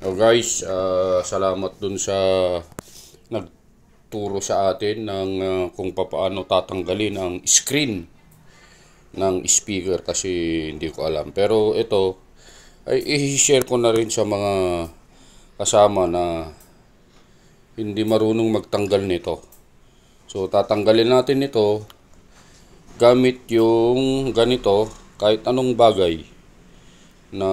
Oh guys, salamat dun sa nagturo sa atin ng kung paano tatanggalin ang screen ng speaker kasi hindi ko alam. Pero ito ay i-share ko na rin sa mga kasama na hindi marunong magtanggal nito. So tatanggalin natin ito gamit yung ganito, kahit anong bagay na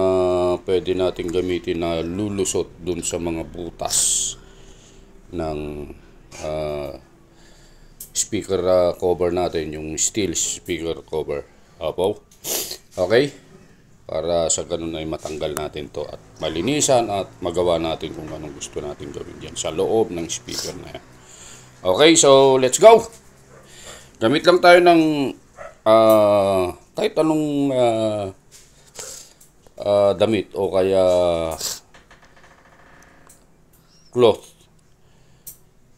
pwede natin gamitin na lulusot dun sa mga butas ng speaker cover natin, yung steel speaker cover. Apo. Okay? Para sa ganun ay matanggal natin to at malinisan at magawa natin kung anong gusto natin gawin dyan sa loob ng speaker na yan. Okay, so let's go! Gamit lang tayo ng kahit anong damit o kaya cloth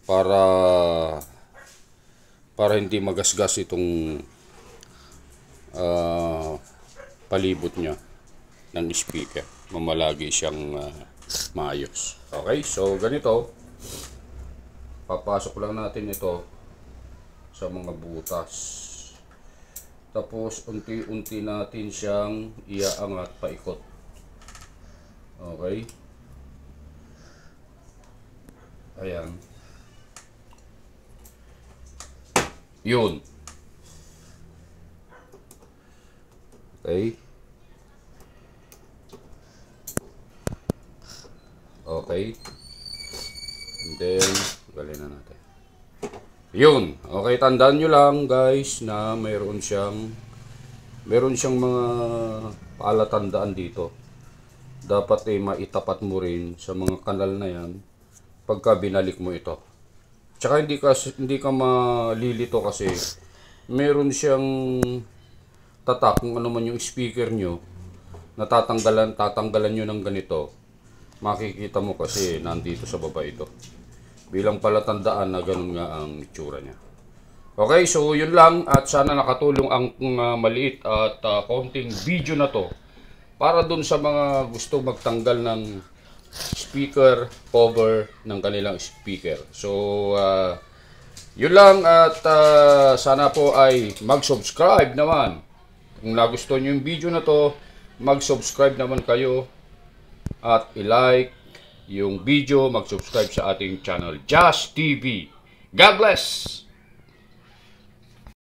para hindi magasgas itong palibot niya ng speaker. Mamalagi siyang maayos. Okay, so ganito. Papasok lang natin ito sa mga butas. Tapos unti-unti natin siyang iaangat paikot. Okay? Ayan. Yun. Okay? Okay. And then, galin na natin. Yun. Okay, tandaan nyo lang guys na meron siyang mga palatandaan dito. Dapat maitapat mo rin sa mga kanal na yan pagka binalik mo ito. Tsaka hindi ka malilito kasi meron siyang tatak kung ano man yung speaker nyo na tatanggalan nyo ng ganito. Makikita mo kasi nandito sa baba ito. Bilang palatandaan na ganun nga ang itsura niya. Okay, so yun lang at sana nakatulong ang maliit at konting video na to para dun sa mga gusto magtanggal ng speaker cover ng kanilang speaker. So, yun lang at sana po ay mag-subscribe naman. Kung nagustuhan nyo yung video na to, mag-subscribe naman kayo at i-like yung video, mag-subscribe sa ating channel, Just TV. God bless!